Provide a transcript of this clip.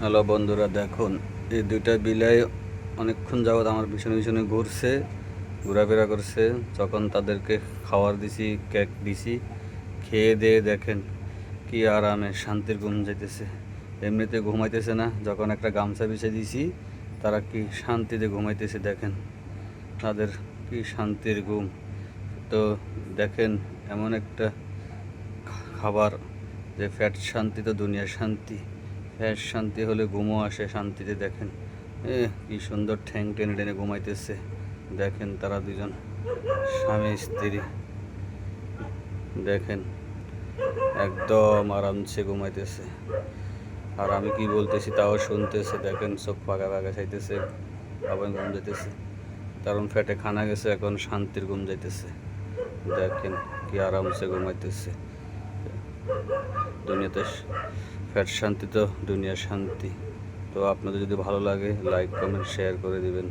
Hello বন্ধুরা, দেখুন এই দুইটা বিলাই অনেকক্ষণ যাবৎ আমার পিছনে পিছনে ঘুরছে, ঘোরাফেরা করছে। যখন তাদেরকে খাবার দিছি, কেক দিছি, খেয়ে দিয়ে দেখেন কি আরামে শান্তির ঘুম যাইতেছে। এমনিতে ঘুমাইতেছে না, যখন একটা গামছা বিছিয়ে দিছি তারা কি শান্তিতে ঘুমাইতেছে। দেখেন তাদের কি শান্তির ঘুম। তো দেখেন এমন একটা খাবার যে ফ্যাট শান্তি তো দুনিয়ার শান্তি। ফ্যাট শান্তি হলে ঘুমও আসে শান্তিতে। দেখেন কি সুন্দর ঠ্যাং টেনে টেনে ঘুমাইতেছে। দেখেন তারা দুজন স্বামী স্ত্রী, দেখেন একদম আরামসে ঘুমাইতেছে। আর আমি কি বলতেছি তাও শুনতেছে। দেখেন চোখ ফাঁকা ফাঁকা চাইতেছে, আবার ঘুম যাইতেছে। কারণ ফ্যাটে খানা গেছে, এখন শান্তির ঘুম যাইতেছে। দেখেন কি আরামসে ঘুমাইতেছে। দুনিয়াতে ফ্যাট শান্তি তো দুনিয়ার শান্তি। তো আপনাদের যদি ভালো লাগে লাইক কমেন্ট শেয়ার করে দিবেন।